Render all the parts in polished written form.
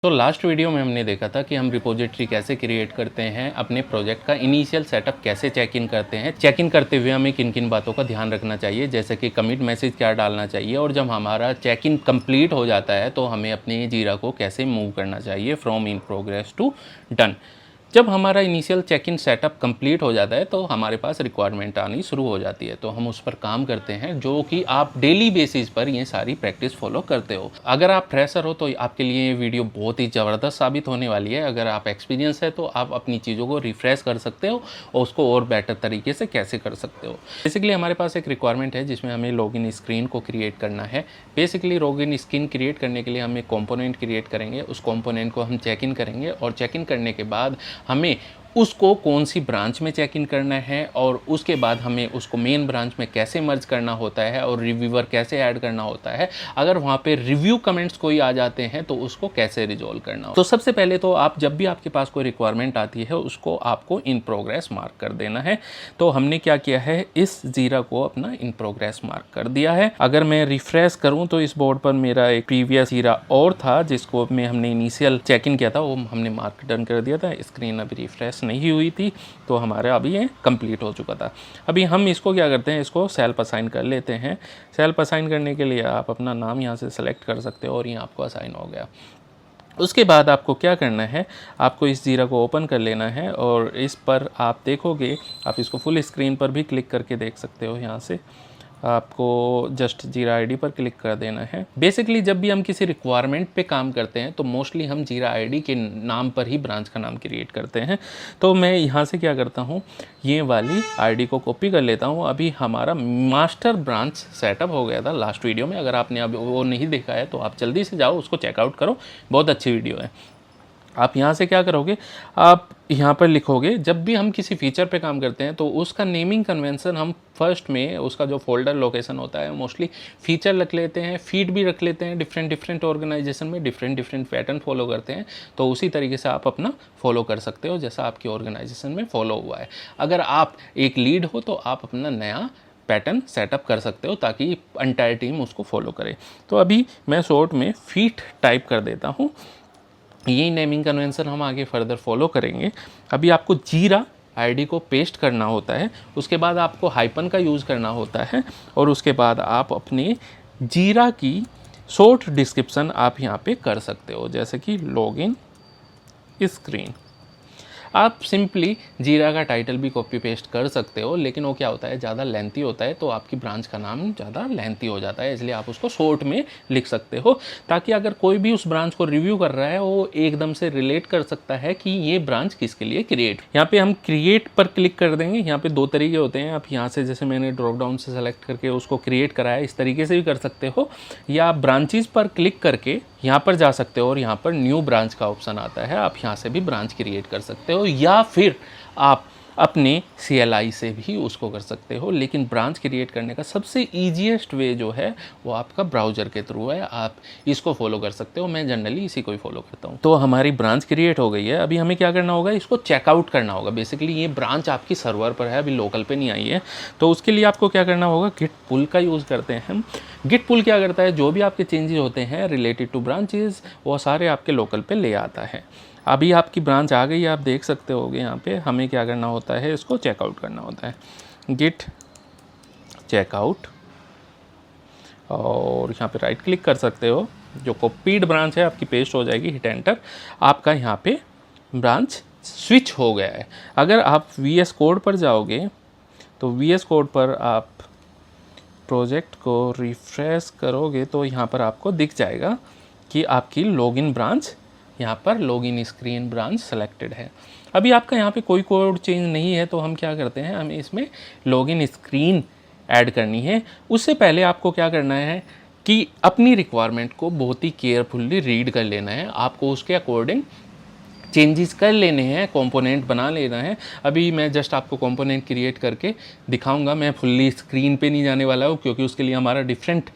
तो last video में हमने देखा था कि हम रिपोजिटरी कैसे क्रिएट करते हैं, अपने प्रोजेक्ट का इनिशियल सेटअप कैसे चेक इन करते हैं, चेक इन करते हुए हमें किन किन बातों का ध्यान रखना चाहिए, जैसे कि कमिट मैसेज क्या डालना चाहिए, और जब हमारा चेक इन कंप्लीट हो जाता है तो हमें अपने जीरा को कैसे मूव करना चाहिए from in progress to done. जब हमारा initial check in setup complete हो जाता है तो हमारे पास रिक्वायरमेंट आनी शुरू हो जाती है, तो हम उस पर काम करते हैं, जो कि आप डेली बेसिस पर ये सारी प्रैक्टिस फॉलो करते हो। अगर आप फ्रेशर हो तो आपके लिए ये वीडियो बहुत ही ज़बरदस्त साबित होने वाली है। अगर आप एक्सपीरियंस है तो आप अपनी चीज़ों को रिफ्रेश कर सकते हो और उसको और बेटर तरीके से कैसे कर सकते हो। बेसिकली हमारे पास एक रिक्वायरमेंट है जिसमें हमें लॉगिन स्क्रीन को क्रिएट करना है। बेसिकली लॉगिन स्क्रीन क्रिएट करने के लिए हम एक कॉम्पोनेंट क्रिएट करेंगे, उस कॉम्पोनेंट को हम चेक इन करेंगे और चेक इन करने के बाद हमें उसको कौन सी ब्रांच में चेक इन करना है और उसके बाद हमें उसको मेन ब्रांच में कैसे मर्ज करना होता है और रिव्यूअर कैसे ऐड करना होता है। अगर वहाँ पे रिव्यू कमेंट्स कोई आ जाते हैं तो उसको कैसे रिजॉल्व करना हो। तो सबसे पहले तो आप जब भी आपके पास कोई रिक्वायरमेंट आती है उसको आपको इन प्रोग्रेस मार्क कर देना है। तो हमने क्या किया है, इस जीरा को अपना इन प्रोग्रेस मार्क कर दिया है। अगर मैं रिफ्रेश करूँ तो इस बोर्ड पर मेरा एक प्रीवियस जीरा और था जिसको में हमने इनिशियल चेक इन किया था, वो हमने मार्क डन कर दिया था। स्क्रीन अभी रिफ्रेश नहीं हुई थी तो हमारा अभी ये कंप्लीट हो चुका था। अभी हम इसको क्या करते हैं, इसको सेल्फ असाइन कर लेते हैं। सेल्फ असाइन करने के लिए आप अपना नाम यहाँ से सेलेक्ट कर सकते हो और ये आपको असाइन हो गया। उसके बाद आपको क्या करना है, आपको इस जीरा को ओपन कर लेना है और इस पर आप देखोगे, आप इसको फुल स्क्रीन पर भी क्लिक करके देख सकते हो। यहाँ से आपको जस्ट जीरा आईडी पर क्लिक कर देना है। बेसिकली जब भी हम किसी रिक्वायरमेंट पे काम करते हैं तो मोस्टली हम जीरा आईडी के नाम पर ही ब्रांच का नाम क्रिएट करते हैं। तो मैं यहाँ से क्या करता हूँ, ये वाली आईडी को कॉपी कर लेता हूँ। अभी हमारा मास्टर ब्रांच सेटअप हो गया था लास्ट वीडियो में। अगर आपने अभी वो नहीं देखा है तो आप जल्दी से जाओ, उसको चेकआउट करो, बहुत अच्छी वीडियो है। आप यहाँ से क्या करोगे, आप यहाँ पर लिखोगे, जब भी हम किसी फीचर पे काम करते हैं तो उसका नेमिंग कन्वेंशन हम फर्स्ट में उसका जो फोल्डर लोकेशन होता है मोस्टली फीचर रख लेते हैं, फीड भी रख लेते हैं। डिफरेंट ऑर्गेनाइजेशन में डिफरेंट पैटर्न फॉलो करते हैं, तो उसी तरीके से आप अपना फॉलो कर सकते हो जैसा आपकी ऑर्गेनाइजेशन में फॉलो हुआ है। अगर आप एक लीड हो तो आप अपना नया पैटर्न सेटअप कर सकते हो ताकि एंटायर टीम उसको फॉलो करे। तो अभी मैं शॉर्ट में फीट टाइप कर देता हूँ। यही नेमिंग कन्वेंशन हम आगे फर्दर फॉलो करेंगे। अभी आपको जीरा आईडी को पेस्ट करना होता है, उसके बाद आपको हाइपन का यूज़ करना होता है और उसके बाद आप अपने जीरा की शॉर्ट डिस्क्रिप्शन आप यहाँ पे कर सकते हो, जैसे कि लॉगिन स्क्रीन। आप सिंपली जीरा का टाइटल भी कॉपी पेस्ट कर सकते हो, लेकिन वो क्या होता है, ज़्यादा लेंथी होता है तो आपकी ब्रांच का नाम ज़्यादा लेंथी हो जाता है, इसलिए आप उसको शॉर्ट में लिख सकते हो ताकि अगर कोई भी उस ब्रांच को रिव्यू कर रहा है वो एकदम से रिलेट कर सकता है कि ये ब्रांच किसके लिए क्रिएट। यहाँ पे हम क्रिएट पर क्लिक कर देंगे। यहाँ पे दो तरीके होते हैं, आप यहाँ से जैसे मैंने ड्रॉप डाउन से सेलेक्ट करके उसको क्रिएट कराया, इस तरीके से भी कर सकते हो, या आप ब्रांचेस पर क्लिक करके यहाँ पर जा सकते हो और यहाँ पर न्यू ब्रांच का ऑप्शन आता है, आप यहाँ से भी ब्रांच क्रिएट कर सकते हो, या फिर आप अपने CLI से भी उसको कर सकते हो। लेकिन ब्रांच क्रिएट करने का सबसे ईजीएस्ट वे जो है वो आपका ब्राउज़र के थ्रू है, आप इसको फॉलो कर सकते हो। मैं जनरली इसी को ही फॉलो करता हूँ। तो हमारी ब्रांच क्रिएट हो गई है। अभी हमें क्या करना होगा, इसको चेकआउट करना होगा। बेसिकली ये ब्रांच आपकी सर्वर पर है, अभी लोकल पे नहीं आई है, तो उसके लिए आपको क्या करना होगा, गिट पुल का यूज़ करते हैं हम। गिट पुल क्या करता है, जो भी आपके चेंजेस होते हैं रिलेटेड टू ब्रांचेस वो सारे आपके लोकल पे ले आता है। अभी आपकी ब्रांच आ गई, आप देख सकते होगे यहाँ पे। हमें क्या करना होता है, इसको चेकआउट करना होता है, गिट चेकआउट, और यहाँ पे राइट क्लिक कर सकते हो। जो कॉपीड ब्रांच है आपकी पेस्ट हो जाएगी, हिट एंटर, आपका यहाँ पे ब्रांच स्विच हो गया है। अगर आप VS कोड पर जाओगे तो VS कोड पर आप प्रोजेक्ट को रिफ्रेश करोगे तो यहाँ पर आपको दिख जाएगा कि आपकी लॉगिन ब्रांच, यहाँ पर लॉगिन स्क्रीन ब्रांच सेलेक्टेड है। अभी आपका यहाँ पे कोई कोड चेंज नहीं है तो हम क्या करते हैं, हमें इसमें लॉगिन स्क्रीन ऐड करनी है। उससे पहले आपको क्या करना है कि अपनी रिक्वायरमेंट को बहुत ही केयरफुल्ली रीड कर लेना है, आपको उसके अकॉर्डिंग चेंजेस कर लेने हैं, कंपोनेंट बना लेना है। अभी मैं जस्ट आपको कंपोनेंट क्रिएट करके दिखाऊंगा, मैं फुल्ली स्क्रीन पे नहीं जाने वाला हूँ क्योंकि उसके लिए हमारा डिफरेंट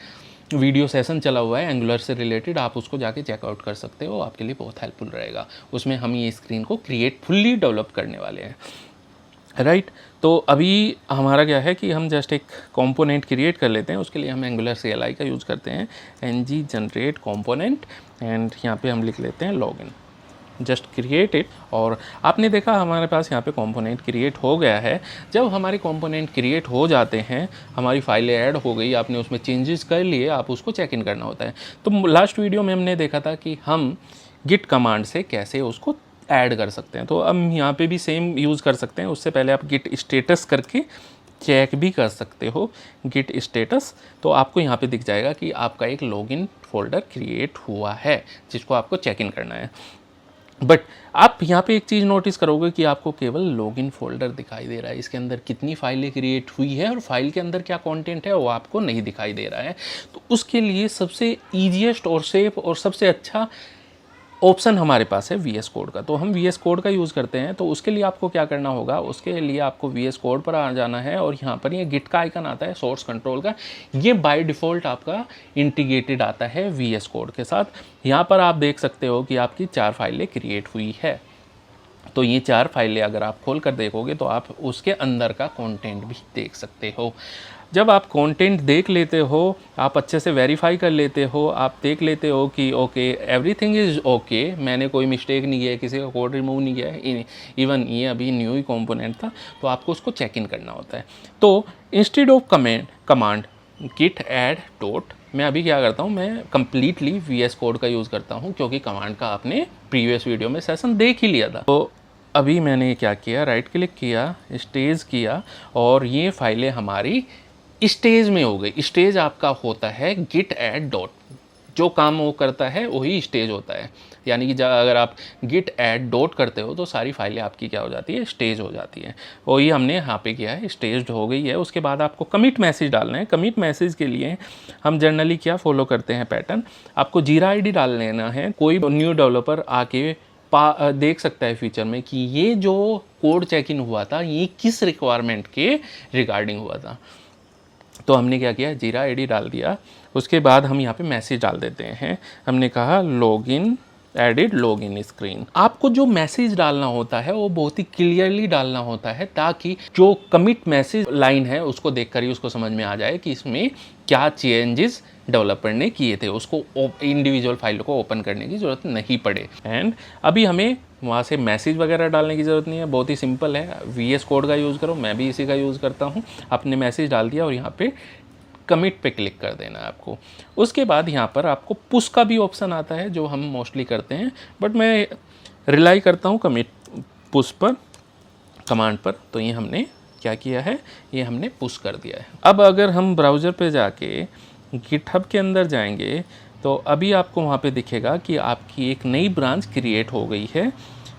वीडियो सेशन चला हुआ है एंगुलर से रिलेटेड, आप उसको जाके चेकआउट कर सकते हो, आपके लिए बहुत हेल्पफुल रहेगा। उसमें हम ये स्क्रीन को क्रिएट फुल्ली डेवलप करने वाले हैं। राइट। तो अभी हमारा क्या है कि हम जस्ट एक कंपोनेंट क्रिएट कर लेते हैं। उसके लिए हम एंगुलर CLI का यूज़ करते हैं, ng जनरेट कंपोनेंट, एंड यहाँ पे हम लिख लेते हैं लॉगिन, जस्ट क्रिएट इट। और आपने देखा हमारे पास यहाँ पे कंपोनेंट क्रिएट हो गया है। जब हमारे कंपोनेंट क्रिएट हो जाते हैं, हमारी फाइलें ऐड हो गई, आपने उसमें चेंजेस कर लिए, आप उसको चेक इन करना होता है। तो लास्ट वीडियो में हमने देखा था कि हम गिट कमांड से कैसे उसको ऐड कर सकते हैं। तो हम यहाँ पे भी सेम यूज़ कर सकते हैं। उससे पहले आप गिट स्टेटस करके चेक भी कर सकते हो गिट स्टेटस। तो आपको यहाँ पे दिख जाएगा कि आपका एक लॉगिन फोल्डर क्रिएट हुआ है जिसको आपको चेक इन करना है। बट आप यहाँ पे एक चीज़ नोटिस करोगे कि आपको केवल लॉगिन फोल्डर दिखाई दे रहा है। इसके अंदर कितनी फाइलें क्रिएट हुई है और फाइल के अंदर क्या कंटेंट है वो आपको नहीं दिखाई दे रहा है। तो उसके लिए सबसे ईजीएस्ट और सेफ और सबसे अच्छा ऑप्शन हमारे पास है VS कोड का। तो हम VS कोड का यूज़ करते हैं। तो उसके लिए आपको क्या करना होगा, उसके लिए आपको VS कोड पर आ जाना है और यहाँ पर ये गिट का आइकन आता है सोर्स कंट्रोल का। ये बाय डिफ़ॉल्ट आपका इंटीग्रेटेड आता है VS कोड के साथ। यहाँ पर आप देख सकते हो कि आपकी 4 फाइलें क्रिएट हुई है। तो ये 4 फाइलें अगर आप खोल कर देखोगे तो आप उसके अंदर का कंटेंट भी देख सकते हो। जब आप कंटेंट देख लेते हो, आप अच्छे से वेरीफाई कर लेते हो, आप देख लेते हो कि ओके एवरीथिंग इज़ ओके, मैंने कोई मिस्टेक नहीं किया है, किसी का कोड रिमूव नहीं किया है, इवन ये अभी न्यू ही कंपोनेंट था, तो आपको उसको चेक इन करना होता है। तो instead of command git add dot, मैं अभी क्या करता हूँ, मैं कम्प्लीटली VS कोड का यूज़ करता हूँ क्योंकि कमांड का आपने प्रीवियस वीडियो में सेशन देख ही लिया था। तो अभी मैंने क्या किया, राइट क्लिक किया, स्टेज किया, और ये फाइलें हमारी स्टेज में हो गई। स्टेज आपका होता है गिट ऐड डॉट, जो काम वो करता है वही स्टेज होता है। यानी कि अगर आप गिट ऐड डॉट करते हो तो सारी फाइलें आपकी क्या हो जाती है, स्टेज हो जाती है। वही हमने यहाँ पे किया है, स्टेज हो गई है। उसके बाद आपको कमिट मैसेज डालना है। कमिट मैसेज के लिए हम जनरली क्या फॉलो करते हैं पैटर्न, आपको जीरा ID डाल लेना है। कोई न्यू डेवलपर आके देख सकता है फीचर में कि ये जो कोड चेक इन हुआ था ये किस रिक्वायरमेंट के रिगार्डिंग हुआ था। तो हमने क्या किया, जीरा ID डाल दिया। उसके बाद हम यहाँ पे मैसेज डाल देते हैं। हमने कहा लॉगिन एडिट लॉगिन स्क्रीन। आपको जो मैसेज डालना होता है वो बहुत ही क्लियरली डालना होता है ताकि जो कमिट मैसेज लाइन है उसको देखकर ही उसको समझ में आ जाए कि इसमें क्या चेंजेस डेवलपर ने किए थे, उसको इंडिविजुअल फाइल को ओपन करने की ज़रूरत नहीं पड़े। एंड अभी हमें वहाँ से मैसेज वगैरह डालने की ज़रूरत नहीं है, बहुत ही सिंपल है। VS कोड का यूज़ करो, मैं भी इसी का यूज़ करता हूँ। आपने मैसेज डाल दिया और यहाँ पे कमिट पे क्लिक कर देना है आपको। उसके बाद यहाँ पर आपको पुश का भी ऑप्शन आता है जो हम मोस्टली करते हैं, बट मैं रिलाई करता हूँ कमिट पुश पर, कमांड पर। तो ये हमने क्या किया है, ये हमने पुश कर दिया है। अब अगर हम ब्राउज़र पे जाके गिटहब के अंदर जाएंगे तो अभी आपको वहाँ पे दिखेगा कि आपकी एक नई ब्रांच क्रिएट हो गई है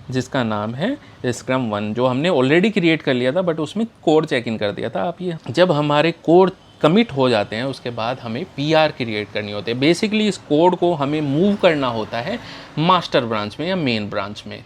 जिसका नाम है स्क्रम 1, जो हमने ऑलरेडी क्रिएट कर लिया था बट उसमें कोड चेक इन कर दिया था। आप ये जब हमारे कोड कमिट हो जाते हैं उसके बाद हमें PR क्रिएट करनी होती है। बेसिकली इस कोड को हमें मूव करना होता है मास्टर ब्रांच में या मेन ब्रांच में।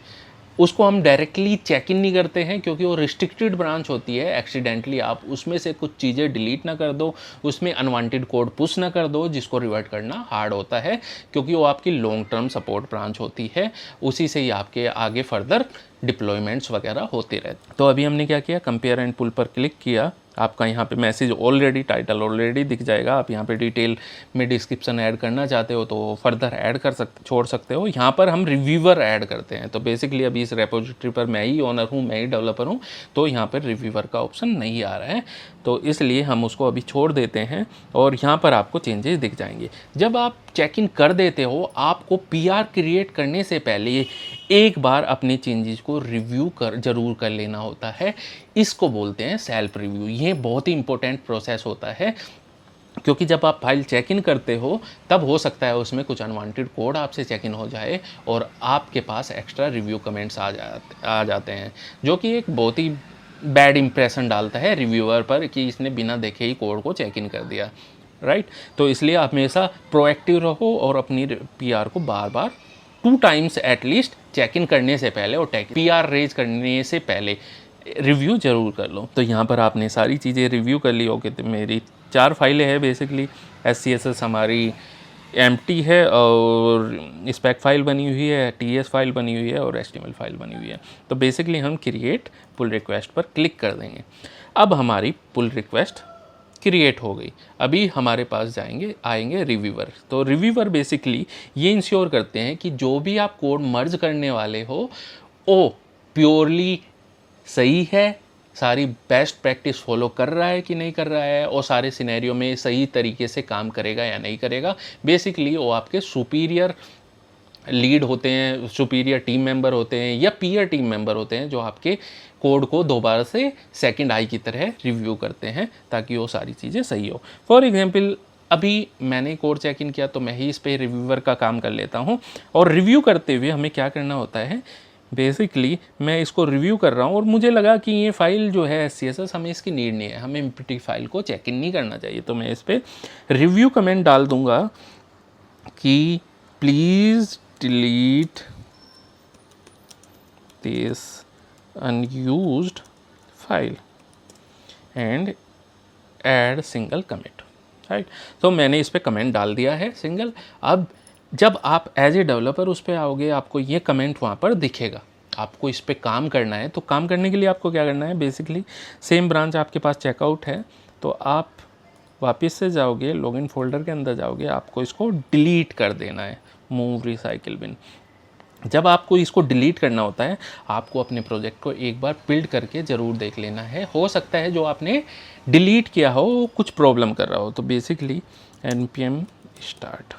उसको हम डायरेक्टली चेक इन नहीं करते हैं क्योंकि वो रिस्ट्रिक्टेड ब्रांच होती है। एक्सीडेंटली आप उसमें से कुछ चीज़ें डिलीट ना कर दो, उसमें अनवांटेड कोड पुश ना कर दो, जिसको रिवर्ट करना हार्ड होता है क्योंकि वो आपकी लॉन्ग टर्म सपोर्ट ब्रांच होती है। उसी से ही आपके आगे फर्दर डिप्लॉयमेंट्स वगैरह होते रहते। तो अभी हमने क्या किया, कंपेयर एंड पुल पर क्लिक किया। आपका यहाँ पे मैसेज ऑलरेडी, टाइटल ऑलरेडी दिख जाएगा। आप यहाँ पे डिटेल में डिस्क्रिप्शन ऐड करना चाहते हो तो फर्दर ऐड कर सकते, छोड़ सकते हो। यहाँ पर हम रिव्यूवर ऐड करते हैं। तो बेसिकली अभी इस रेपोजिटरी पर मैं ही ओनर हूँ, मैं ही डेवलपर हूँ, तो यहाँ पर रिव्यूवर का ऑप्शन नहीं आ रहा है, तो इसलिए हम उसको अभी छोड़ देते हैं और यहाँ पर आपको चेंजेस दिख जाएंगे। जब आप चेक इन कर देते हो, आपको PR क्रिएट करने से पहले एक बार अपने चेंजेस को रिव्यू जरूर कर लेना होता है। इसको बोलते हैं सेल्फ रिव्यू। ये बहुत ही इंपॉर्टेंट प्रोसेस होता है क्योंकि जब आप फाइल चेक इन करते हो तब हो सकता है उसमें कुछ अनवांटेड कोड आपसे चेक इन हो जाए और आपके पास एक्स्ट्रा रिव्यू कमेंट्स आ जाते हैं, जो कि एक बहुत ही बैड इंप्रेशन डालता है रिव्यूअर पर कि इसने बिना देखे ही कोड को चेक इन कर दिया, राइट। तो इसलिए आप हमेशा प्रोएक्टिव रहो और अपनी PR को बार बार 2 टाइम्स एटलीस्ट चेक इन करने से पहले और PR रेज करने से पहले रिव्यू ज़रूर कर लो। तो यहाँ पर आपने सारी चीज़ें रिव्यू कर ली। ओके, तो मेरी 4 फाइलें हैं बेसिकली। SCSS हमारी एम्प्टी है और स्पेक फाइल बनी हुई है, टीएस फाइल बनी हुई है और एचटीएमएल फाइल बनी हुई है। तो बेसिकली हम क्रिएट पुल रिक्वेस्ट पर क्लिक कर देंगे। अब हमारी पुल रिक्वेस्ट क्रिएट हो गई। अभी हमारे पास आएंगे रिव्यूअर। तो रिव्यूअर बेसिकली ये इंश्योर करते हैं कि जो भी आप कोड मर्ज करने वाले हो वो प्योरली सही है, सारी बेस्ट प्रैक्टिस फॉलो कर रहा है कि नहीं कर रहा है, और सारे सिनेरियो में सही तरीके से काम करेगा या नहीं करेगा। बेसिकली वो आपके सुपीरियर लीड होते हैं, सुपीरियर टीम मेंबर होते हैं या पीयर टीम मेंबर होते हैं, जो आपके कोड को दोबारा से सेकंड आई की तरह रिव्यू करते हैं ताकि वो सारी चीज़ें सही हो। फॉर एग्जांपल अभी मैंने कोड चेक इन किया तो मैं ही इस पे रिव्यूअर का काम कर लेता हूँ। और रिव्यू करते हुए हमें क्या करना होता है, बेसिकली मैं इसको रिव्यू कर रहा हूँ और मुझे लगा कि ये फ़ाइल जो है CSS हमें इसकी नीड नहीं है, हमें एम्प्टी फाइल को चेक इन नहीं करना चाहिए। तो मैं इस पर रिव्यू कमेंट डाल दूँगा कि please delete this unused file and add single commit, right. तो मैंने इस पर कमेंट डाल दिया है सिंगल। अब जब आप एज ए डेवलपर उस पर आओगे आपको ये कमेंट वहाँ पर दिखेगा। आपको इस पर काम करना है, तो काम करने के लिए आपको क्या करना है, बेसिकली सेम ब्रांच आपके पास चेकआउट है तो आप वापस से जाओगे, लॉगिन फोल्डर के अंदर जाओगे, आपको इसको डिलीट कर देना है, मूव रिसाइकिल बिन। जब आपको इसको डिलीट करना होता है आपको अपने प्रोजेक्ट को एक बार बिल्ड करके ज़रूर देख लेना है। हो सकता है जो आपने डिलीट किया हो वो कुछ प्रॉब्लम कर रहा हो। तो बेसिकली npm स्टार्ट,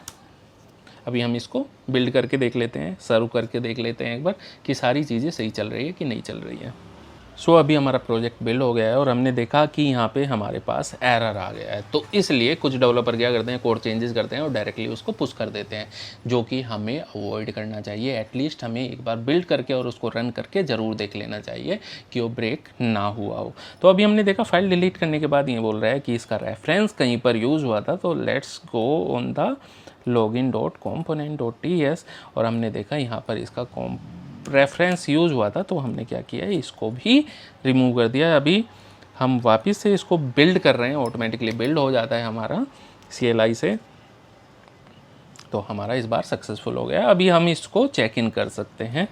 अभी हम इसको बिल्ड करके देख लेते हैं, सर्व करके देख लेते हैं एक बार कि सारी चीज़ें सही चल रही है कि नहीं चल रही है। सो अभी हमारा प्रोजेक्ट बिल्ड हो गया है और हमने देखा कि यहाँ पे हमारे पास एरर आ गया है। तो इसलिए कुछ डेवलपर क्या करते हैं, कोड चेंजेस करते हैं और डायरेक्टली उसको पुश कर देते हैं, जो कि हमें अवॉइड करना चाहिए। एटलीस्ट हमें एक बार बिल्ड करके और उसको रन करके ज़रूर देख लेना चाहिए कि वो ब्रेक ना हुआ हो। तो अभी हमने देखा फाइल डिलीट करने के बाद ये बोल रहा है कि इसका रेफरेंस कहीं पर यूज़ हुआ था, तो let's go on the login.component.ts और हमने देखा यहाँ पर इसका रेफरेंस यूज़ हुआ था, तो हमने क्या किया है, इसको भी रिमूव कर दिया। अभी हम वापस से इसको बिल्ड कर रहे हैं, ऑटोमेटिकली बिल्ड हो जाता है हमारा CLI से। तो हमारा इस बार सक्सेसफुल हो गया। अभी हम इसको चेक इन कर सकते हैं।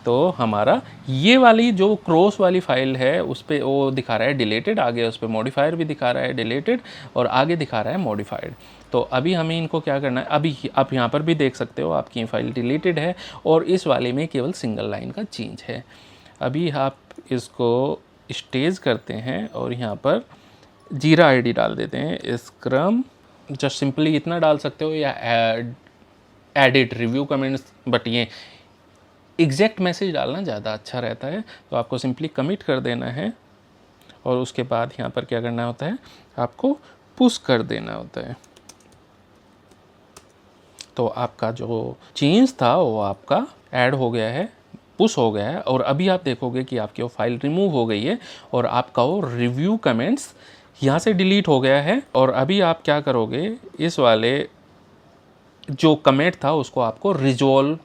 तो हमारा ये वाली जो क्रॉस वाली फाइल है उस पर वो दिखा रहा है डिलीटेड, आगे उस पर मॉडिफायर भी दिखा रहा है डिलीटेड और आगे दिखा रहा है मॉडिफाइड। तो अभी हमें इनको क्या करना है, अभी आप यहाँ पर भी देख सकते हो आपकी फाइल डिलीटेड है और इस वाले में केवल सिंगल लाइन का चेंज है। अभी आप इसको स्टेज करते हैं और यहाँ पर जीरा ID डाल देते हैं, स्क्रम जस्ट सिंपली इतना डाल सकते हो, या एडिट रिव्यू कमेंट्स, बट ये एग्जैक्ट मैसेज डालना ज़्यादा अच्छा रहता है। तो आपको सिंपली कमिट कर देना है और उसके बाद यहाँ पर क्या करना होता है, आपको पुश कर देना होता है। तो आपका जो चेंज था वो आपका ऐड हो गया है, पुश हो गया है और अभी आप देखोगे कि आपकी वो फाइल रिमूव हो गई है और आपका वो रिव्यू कमेंट्स यहाँ से डिलीट हो गया है। और अभी आप क्या करोगे, इस वाले जो कमेंट था उसको आपको रिजॉल्व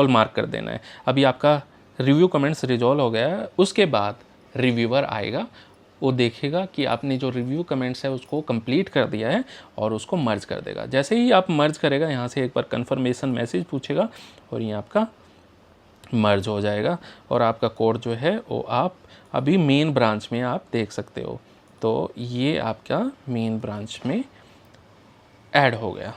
मार्क कर देना है। अभी आपका रिव्यू कमेंट्स रिजॉल्व हो गया है, उसके बाद रिव्यूअर आएगा, वो देखेगा कि आपने जो रिव्यू कमेंट्स है उसको कंप्लीट कर दिया है और उसको मर्ज कर देगा। जैसे ही आप मर्ज करेगा यहाँ से एक बार कंफर्मेशन मैसेज पूछेगा और ये आपका मर्ज हो जाएगा और आपका कोड जो है वो आप अभी मेन ब्रांच में आप देख सकते हो। तो ये आपका मेन ब्रांच में ऐड हो गया,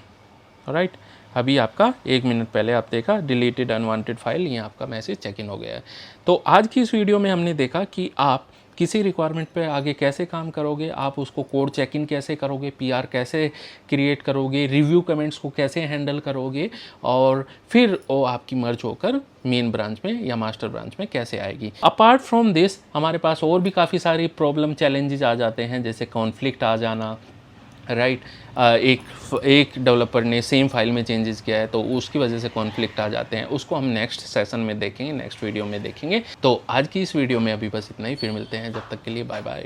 राइट। अभी आपका 1 मिनट पहले आप देखा डिलीटेड अनवांटेड फाइल, ये आपका मैसेज चेक इन हो गया है। तो आज की इस वीडियो में हमने देखा कि आप किसी रिक्वायरमेंट पे आगे कैसे काम करोगे, आप उसको कोड चेक इन कैसे करोगे, PR कैसे क्रिएट करोगे, रिव्यू कमेंट्स को कैसे हैंडल करोगे और फिर वो आपकी मर्ज होकर मेन ब्रांच में या मास्टर ब्रांच में कैसे आएगी। अपार्ट फ्रॉम दिस हमारे पास और भी काफ़ी सारी प्रॉब्लम चैलेंजेस आ जाते हैं, जैसे कॉन्फ्लिक्ट आ जाना, राइट। एक डेवलपर ने सेम फाइल में चेंजेस किया है तो उसकी वजह से कॉन्फ्लिक्ट आ जाते हैं, उसको हम नेक्स्ट सेशन में देखेंगे, नेक्स्ट वीडियो में देखेंगे। तो आज की इस वीडियो में अभी बस इतना ही, फिर मिलते हैं, जब तक के लिए बाय बाय।